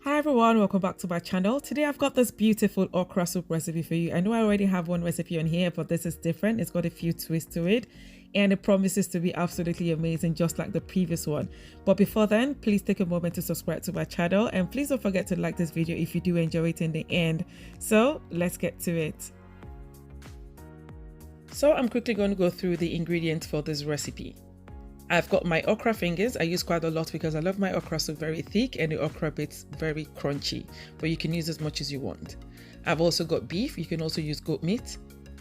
Hi everyone, welcome back to my channel. Today I've got this beautiful okra soup recipe for you. I know I already have one recipe on here, but this is different. It's got a few twists to it and it promises to be absolutely amazing, just like the previous one. But before then, please take a moment to subscribe to my channel and please don't forget to like this video if you do enjoy it in the end. So let's get to it. So I'm quickly going to go through the ingredients for this recipe. I've got my okra fingers. I use quite a lot because I love my okra soup very thick and the okra bits very crunchy, but you can use as much as you want. I've also got beef. You can also use goat meat.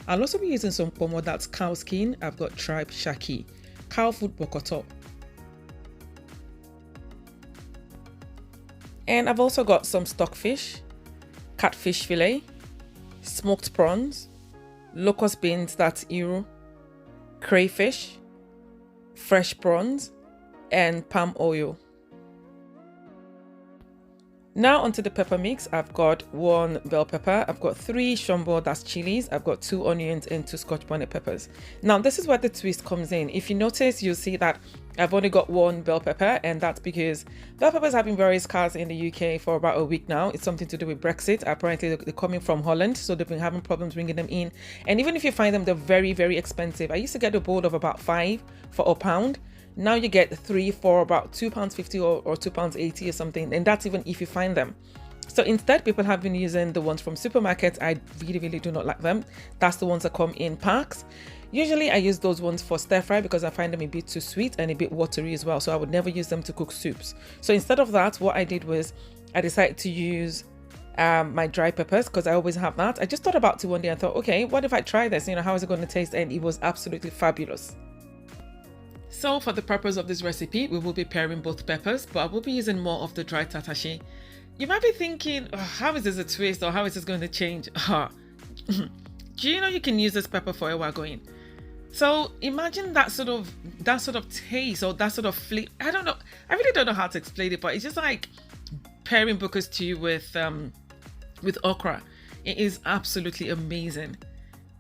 I'll also be using some Ponmo, that's cow skin. I've got tripe Shaki, Cowfoot bokoto. And I've also got some stockfish, catfish fillet, smoked prawns, locust beans, that's iro, crayfish, fresh prawns, and palm oil. Now onto the pepper mix. I've got 1 bell pepper, I've got 3 Shombo, that's chilies, I've got 2 onions and 2 Scotch bonnet peppers. Now this is where the twist comes in. If you notice, you'll see that I've only got 1 bell pepper, and that's because bell peppers have been very scarce in the UK for about a week now. It's something to do with Brexit. Apparently they're coming from Holland, so they've been having problems bringing them in, and even if you find them, they're very expensive. I used to get a bowl of about 5 for £1. Now you get 3 for about £2.50 or £2.80 or something, and that's even if you find them. So instead, people have been using the ones from supermarkets. I really do not like them. That's the ones that come in packs. Usually I use those ones for stir fry because I find them a bit too sweet and a bit watery as well, so I would never use them to cook soups. So instead of that, what I did was I decided to use my dry peppers because I always have that. I just thought about it one day and thought, okay, what if I try this? How is it going to taste? And it was absolutely fabulous. So for the purpose of this recipe, we will be pairing both peppers, but I will be using more of the dry Tatashe. You might be thinking, oh, how is this a twist, or how is this going to change? Do you know you can use this pepper for a going? So imagine that sort of taste or that sort of flavor. I don't know. I really don't know how to explain it, but it's just like pairing Booker's stew with okra. It is absolutely amazing.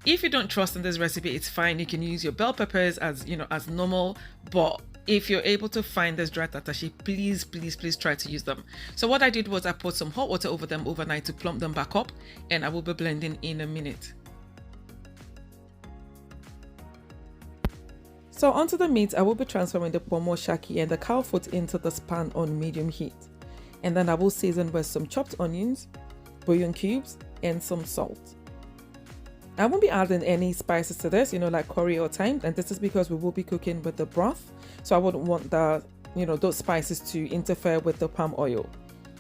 If you don't trust in this recipe, it's fine. You can use your bell peppers as as normal, but if you're able to find this dry Tatashe, please try to use them. So what I did was I poured some hot water over them overnight to plump them back up, and I will be blending in a minute. So onto the meat, I will be transferring the Ponmo, Shaki and the Cowfoot into this pan on medium heat, and then I will season with some chopped onions, bouillon cubes and some salt. I won't be adding any spices to this, like curry or thyme, and this is because we will be cooking with the broth, so I wouldn't want the, those spices to interfere with the palm oil.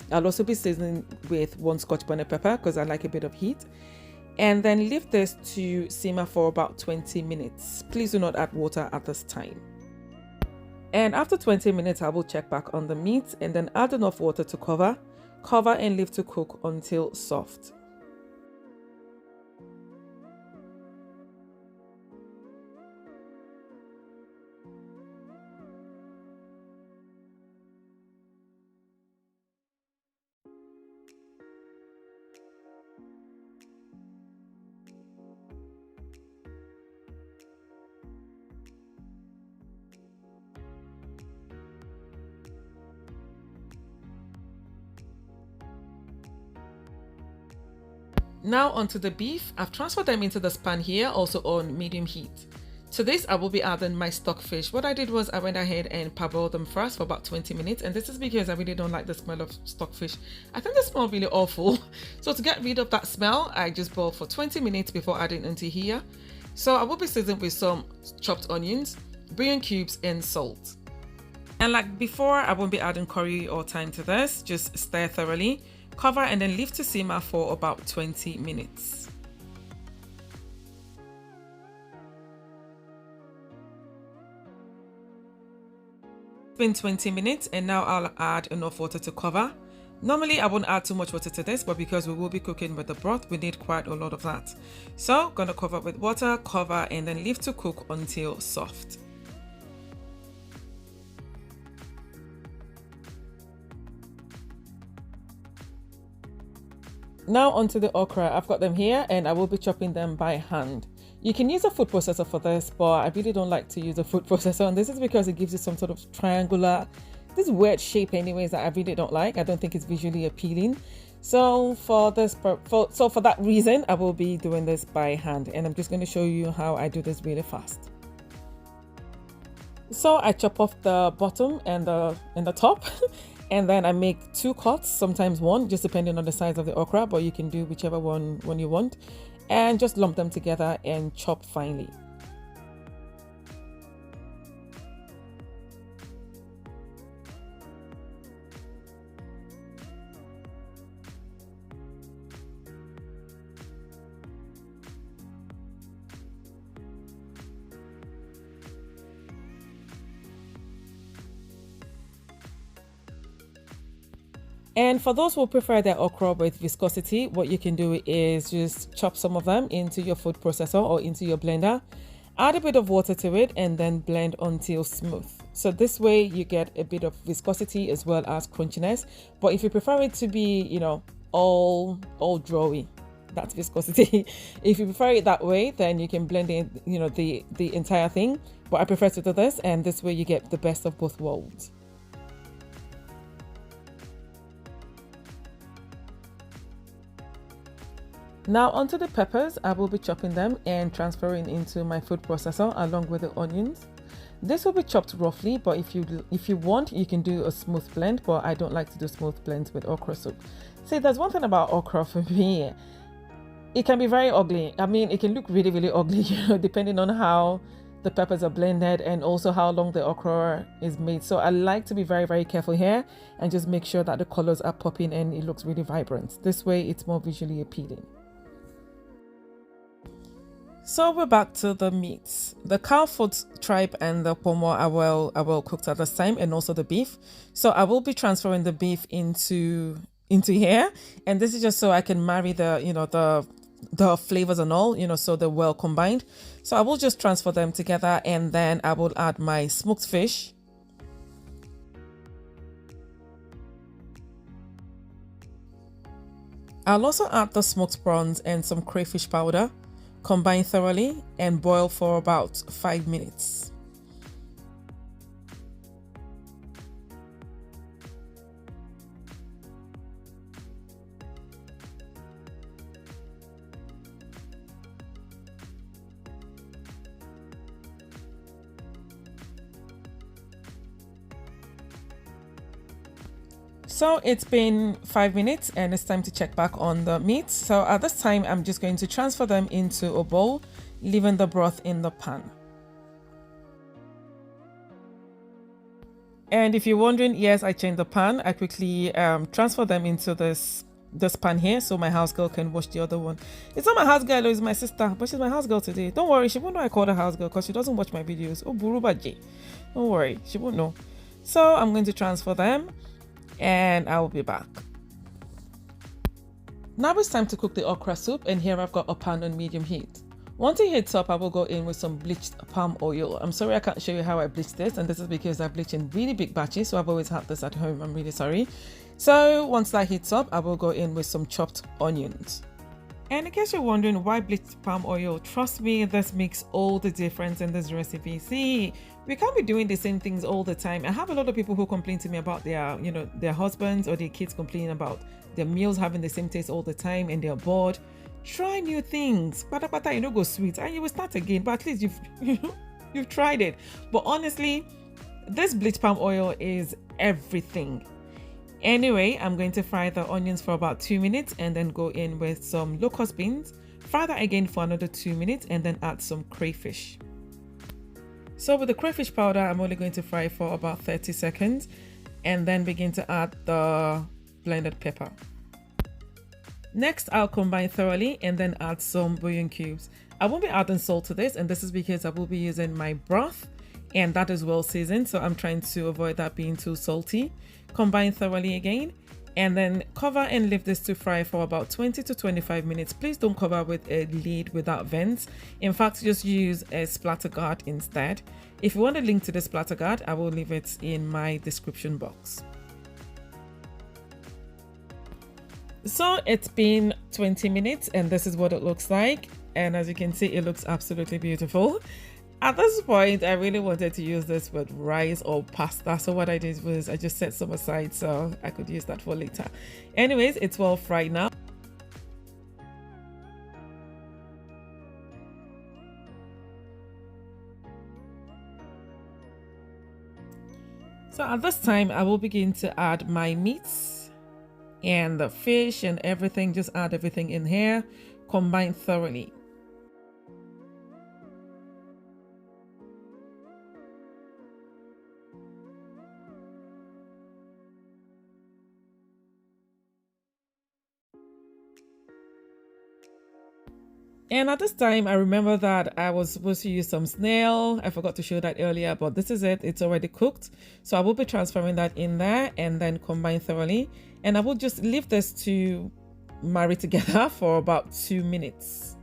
I'll also be seasoning with 1 Scotch bonnet pepper because I like a bit of heat, and then leave this to simmer for about 20 minutes. Please do not add water at this time. And after 20 minutes, I will check back on the meat and then add enough water to cover and leave to cook until soft. Now onto the beef. I've transferred them into this pan here, also on medium heat. To this, I will be adding my stockfish. What I did was I went ahead and parboiled them first for about 20 minutes, and this is because I really don't like the smell of stockfish. I think they smell really awful. So to get rid of that smell, I just boiled for 20 minutes before adding into here. So I will be seasoning with some chopped onions, bouillon cubes and salt. And like before, I won't be adding curry or thyme to this. Just stir thoroughly, cover and then leave to simmer for about 20 minutes. It's been 20 minutes and now I'll add enough water to cover. Normally I won't add too much water to this, but because we will be cooking with the broth, we need quite a lot of that. So gonna cover with water, cover and then leave to cook until soft. Now onto the okra. I've got them here and I will be chopping them by hand. You can use a food processor for this, but I really don't like to use a food processor, and this is because it gives you some sort of triangular this weird shape anyways that I really don't like. I don't think it's visually appealing. So for that reason, I will be doing this by hand, and I'm just going to show you how I do this really fast. So I chop off the bottom and the top and then I make 2 cuts, sometimes 1, just depending on the size of the okra, but you can do whichever one you want, and just lump them together and chop finely. And for those who prefer their okra with viscosity, what you can do is just chop some of them into your food processor or into your blender, add a bit of water to it, and then blend until smooth. So this way you get a bit of viscosity as well as crunchiness. But if you prefer it to be, you know, all drawy, that's viscosity. If you prefer it that way, then you can blend in, you know, the entire thing. But I prefer to do this, and this way you get the best of both worlds. Now onto the peppers. I will be chopping them and transferring into my food processor along with the onions. This will be chopped roughly, but if you want, you can do a smooth blend, but I don't like to do smooth blends with okra soup. See, there's one thing about okra for me. It can be very ugly. I mean, it can look really, really ugly, you know, depending on how the peppers are blended and also how long the okra is made. So I like to be very, very careful here and just make sure that the colors are popping and it looks really vibrant. This way it's more visually appealing. So we're back to the meats. The Cowfoot tripe and the Ponmo are well cooked at this time, and also the beef. So I will be transferring the beef into here, and this is just so I can marry the, you know, the flavors and all, you know, so they're well combined. So I will just transfer them together, and then I will add my smoked fish. I'll also add the smoked prawns and some crayfish powder. Combine thoroughly and boil for about 5 minutes. So it's been 5 minutes and it's time to check back on the meat. So at this time, I'm just going to transfer them into a bowl, leaving the broth in the pan. And if you're wondering, yes, I changed the pan. I quickly transfer them into this pan here so my house girl can wash the other one. It's not my house girl, it's my sister, but she's my house girl today. Don't worry, she won't know I called her house girl because she doesn't watch my videos. Oh, Buruba J. Don't worry, she won't know. So I'm going to transfer them, and I will be back. Now it's time to cook the okra soup, and here I've got a pan on medium heat. Once it heats up, I will go in with some bleached palm oil. I'm sorry I can't show you how I bleach this, and this is because I bleach in really big batches, so I've always had this at home. I'm really sorry. So once that heats up, I will go in with some chopped onions. And in case you're wondering why bleached palm oil, trust me, this makes all the difference in this recipe. See, we can't be doing the same things all the time. I have a lot of people who complain to me about their, you know, their husbands or their kids complaining about their meals having the same taste all the time and they're bored. Try new things. Pata, you know, go sweet and you will start again, but at least you've tried it. But honestly, this bleached palm oil is everything. Anyway, I'm going to fry the onions for about 2 minutes and then go in with some locust beans. Fry that again for another 2 minutes and then add some crayfish. So with the crayfish powder, I'm only going to fry for about 30 seconds and then begin to add the blended pepper. Next, I'll combine thoroughly and then add some bouillon cubes. I won't be adding salt to this, and this is because I will be using my broth and that is well seasoned, so I'm trying to avoid that being too salty. Combine thoroughly again and then cover and leave this to fry for about 20 to 25 minutes. Please don't cover with a lid without vents. In fact, just use a splatter guard instead. If you want a link to the splatter guard, I will leave it in my description box. So it's been 20 minutes and this is what it looks like. And as you can see, it looks absolutely beautiful. At this point, I really wanted to use this with rice or pasta. So what I did was I just set some aside so I could use that for later. Anyways, it's well fried now. So at this time, I will begin to add my meats and the fish and everything. Just add everything in here, combine thoroughly. And at this time, I remember that I was supposed to use some snail. I forgot to show that earlier, but this is it. It's already cooked. So I will be transferring that in there and then combine thoroughly. And I will just leave this to marry together for about 2 minutes.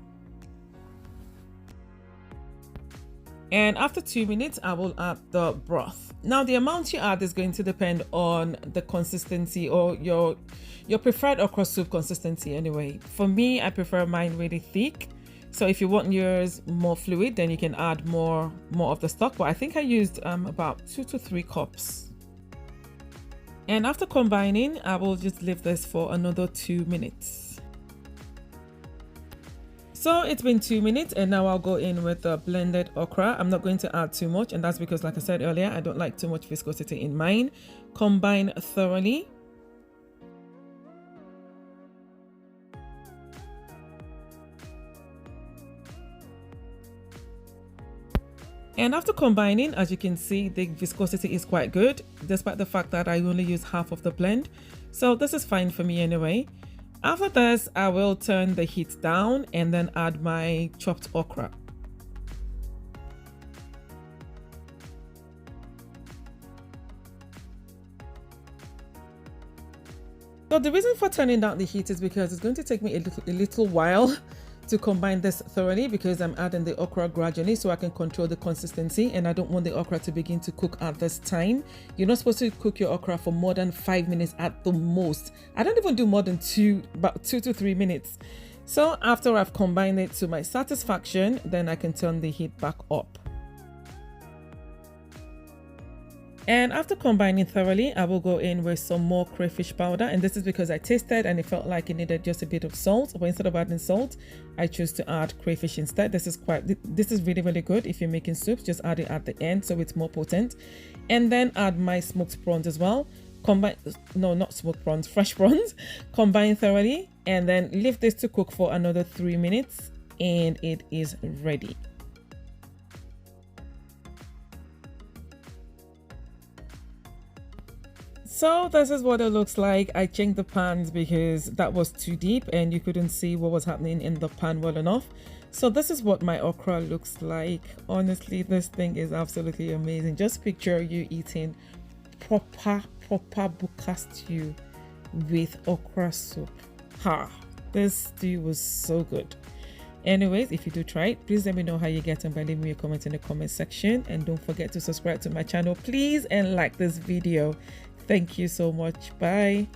And after 2 minutes, I will add the broth. Now, the amount you add is going to depend on the consistency or your preferred okra soup consistency anyway. For me, I prefer mine really thick. So if you want yours more fluid, then you can add more of the stock. But I think I used about 2 to 3 cups. And after combining, I will just leave this for another 2 minutes. So it's been 2 minutes and now I'll go in with the blended okra. I'm not going to add too much, and that's because, like I said earlier, I don't like too much viscosity in mine. Combine thoroughly. And after combining, as you can see, the viscosity is quite good, despite the fact that I only use half of the blend. So this is fine for me anyway. After this, I will turn the heat down and then add my chopped okra. So the reason for turning down the heat is because it's going to take me a little while to combine this thoroughly, because I'm adding the okra gradually so I can control the consistency, and I don't want the okra to begin to cook at this time. You're not supposed to cook your okra for more than 5 minutes at the most. I don't even do more than about 2 to 3 minutes. So after I've combined it to my satisfaction, then I can turn the heat back up. And after combining thoroughly, I will go in with some more crayfish powder. And this is because I tasted and it felt like it needed just a bit of salt. But instead of adding salt, I chose to add crayfish instead. This is really, really good. If you're making soups, just add it at the end so it's more potent. And then add my smoked prawns as well. Not smoked prawns, fresh prawns. Combine thoroughly and then leave this to cook for another 3 minutes and it is ready. So this is what it looks like. I changed the pans because that was too deep and you couldn't see what was happening in the pan well enough. So this is what my okra looks like. Honestly, this thing is absolutely amazing. Just picture you eating proper buka stew with okra soup. This stew was so good. Anyways, if you do try it, please let me know how you get on by leaving me a comment in the comment section, and don't forget to subscribe to my channel please and like this video. Thank you so much. Bye.